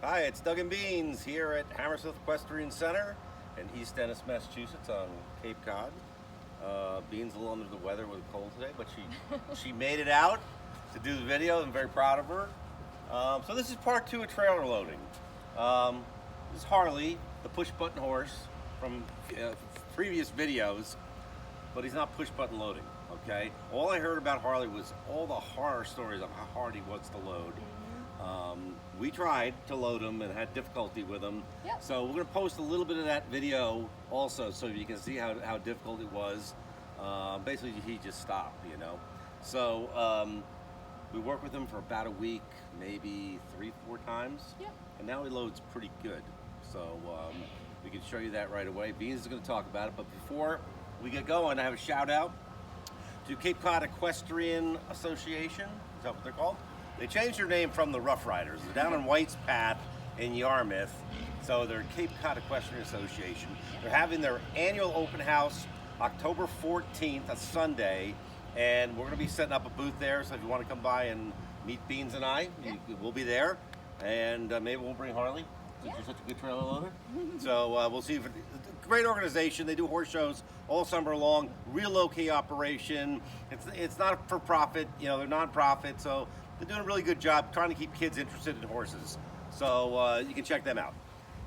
Hi, it's Doug and Beans here at Hammersmith Equestrian Center in East Ennis, Massachusetts on Cape Cod. Beans a little under the weather with a cold today, but she made it out to do the video. I'm very proud of her. So this is part 2 of trailer loading. This is Harley, the push button horse from previous videos, but he's not push button loading, okay? All I heard about Harley was all the horror stories of how hard he was to load. We tried to load him and had difficulty with him. Yep. So we're gonna post a little bit of that video also so you can see how difficult it was. Basically he just stopped, you know. So we worked with him for about a week, maybe 3-4 times. Yep. And now he loads pretty good. So we can show you that right away. Beans is gonna talk about it, but before we get going, I have a shout out to Cape Cod Equestrian Association. Is that what they're called? They changed their name from the Rough Riders. They're down in White's Path in Yarmouth. So they're Cape Cod Equestrian Association. They're having their annual open house October 14th, a Sunday. And we're gonna be setting up a booth there. So if you wanna come by and meet Beans and I, we'll be there. And maybe we'll bring Harley, since you're such a good trailer loader. So we'll see if great organization. They do horse shows all summer long, real low-key operation. It's not for profit, you know, they're non-profit. So they're doing a really good job trying to keep kids interested in horses. So you can check them out.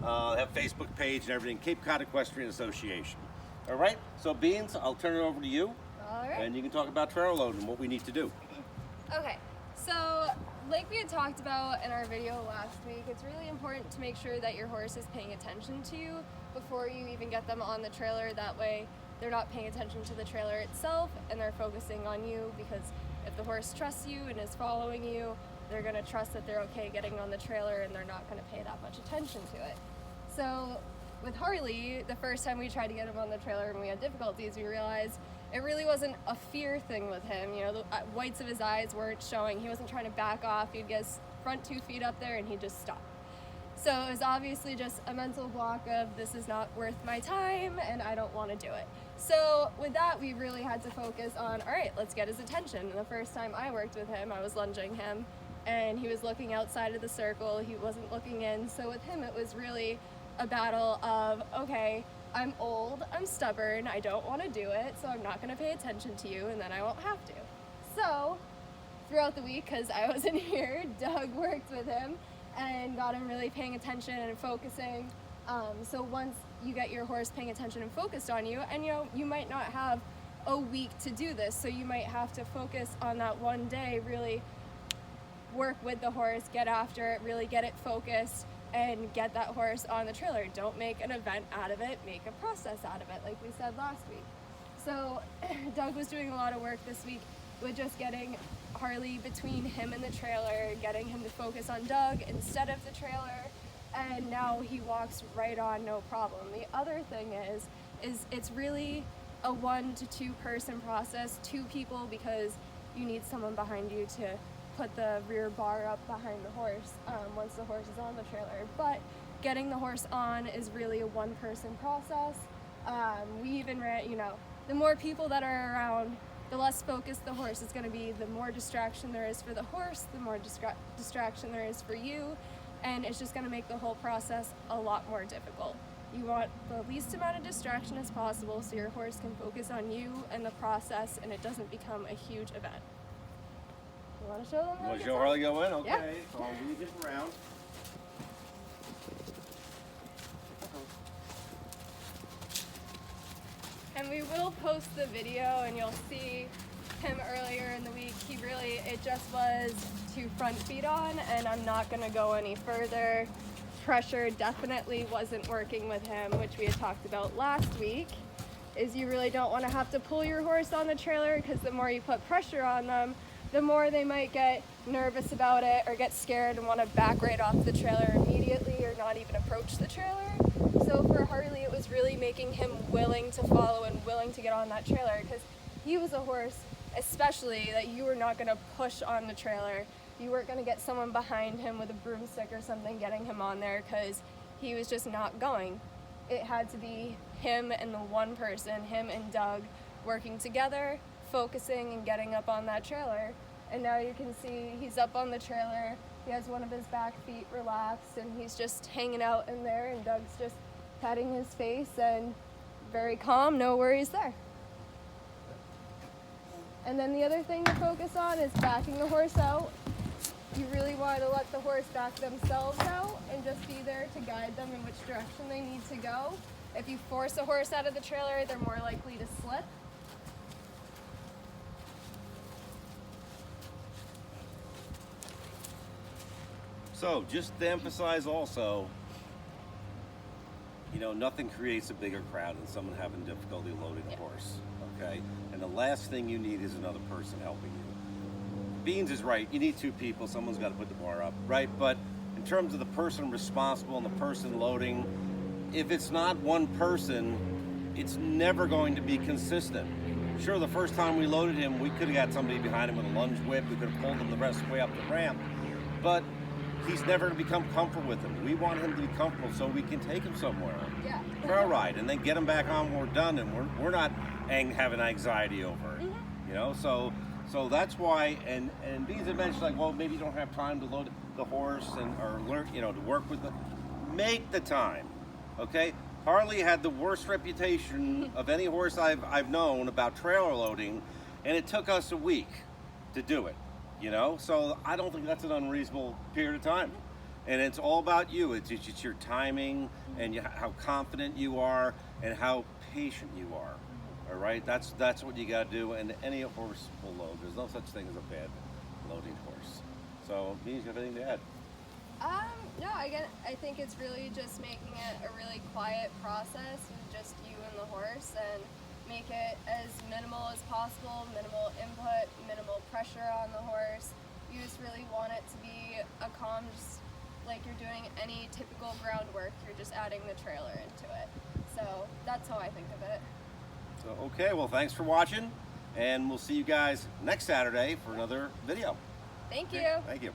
They have a Facebook page and everything, Cape Cod Equestrian Association. All right, so Beans, I'll turn it over to you. All right. And you can talk about trailer loading and what we need to do. Okay, so like we had talked about in our video last week, it's really important to make sure that your horse is paying attention to you before you even get them on the trailer. That way they're not paying attention to the trailer itself and they're focusing on you, because if the horse trusts you and is following you, they're going to trust that they're okay getting on the trailer and they're not going to pay that much attention to it. So with Harley, the first time we tried to get him on the trailer and we had difficulties, we realized it really wasn't a fear thing with him. You know, the whites of his eyes weren't showing. He wasn't trying to back off. He'd get his front 2 feet up there and he'd just stop. So it was obviously just a mental block of, this is not worth my time and I don't want to do it. So with that, we really had to focus on, all right, let's get his attention. And the first time I worked with him, I was lunging him and he was looking outside of the circle. He wasn't looking in. So with him, it was really a battle of, okay, I'm old, I'm stubborn, I don't want to do it, so I'm not going to pay attention to you and then I won't have to. So throughout the week, because I wasn't here, Doug worked with him and got him really paying attention and focusing. So once you get your horse paying attention and focused on you, and you know, you might not have a week to do this, so you might have to focus on that one day, really work with the horse, get after it, really get it focused, and get that horse on the trailer. Don't make an event out of it, make a process out of it, like we said last week. So Doug was doing a lot of work this week with just getting Harley between him and the trailer, getting him to focus on Doug instead of the trailer, and now he walks right on, no problem. The other thing is it's really a 1 to 2 person process, 2 people, because you need someone behind you to put the rear bar up behind the horse once the horse is on the trailer. But getting the horse on is really a 1 person process. We even ran, you know, the more people that are around, the less focused the horse is going to be, the more distraction there is for the horse, the more distraction there is for you, and it's just going to make the whole process a lot more difficult. You want the least amount of distraction as possible so your horse can focus on you and the process and it doesn't become a huge event. You want to show them? You want to show Harley go in? Okay, yeah. So I'll move it around. And we will post the video and you'll see him earlier in the week. It just was 2 front feet on, and I'm not going to go any further. Pressure definitely wasn't working with him, which we had talked about last week, is you really don't want to have to pull your horse on the trailer, because the more you put pressure on them, the more they might get nervous about it or get scared and want to back right off the trailer immediately or not even approach the trailer. So for Harley, it was really making him willing to follow and willing to get on that trailer, because he was a horse, especially, that you were not going to push on the trailer. You weren't going to get someone behind him with a broomstick or something getting him on there, because he was just not going. It had to be him and the 1 person, him and Doug, working together, focusing and getting up on that trailer. And now you can see he's up on the trailer. He has one of his back feet relaxed and he's just hanging out in there, and Doug's just patting his face and very calm, no worries there. And then the other thing to focus on is backing the horse out. You really want to let the horse back themselves out and just be there to guide them in which direction they need to go. If you force a horse out of the trailer, they're more likely to slip. So just to emphasize also, you know, nothing creates a bigger crowd than someone having difficulty loading a horse, okay? And the last thing you need is another person helping you. Beans is right, you need two people, someone's got to put the bar up, right? But in terms of the person responsible and the person loading, if it's not one person, it's never going to be consistent. Sure, the first time we loaded him, we could have got somebody behind him with a lunge whip, we could have pulled him the rest of the way up the ramp, but he's never going to become comfortable with him. We want him to be comfortable so we can take him somewhere. Yeah. Trail ride, and then get him back on when we're done, and we're not having anxiety over it. You know, so that's why, and Beans had mentioned, like, well, maybe you don't have time to load the horse or learn, you know, to work with the, make the time, okay? Harley had the worst reputation of any horse I've known about trailer loading, and it took us a week to do it, you know? So I don't think that's an unreasonable period of time. And it's all about you. It's your timing and how confident you are and how patient you are. All right, that's what you got to do, and any horse will load. There's no such thing as a bad loading horse. So, Beans, you have anything to add? No, again, I think it's really just making it a really quiet process with just you and the horse, and make it as minimal as possible, minimal input, minimal pressure on the horse. You just really want it to be a calm, just like you're doing any typical groundwork, you're just adding the trailer into it. So that's how I think of it. So, okay, well, thanks for watching, and we'll see you guys next Saturday for another video. Thank you. Thank you.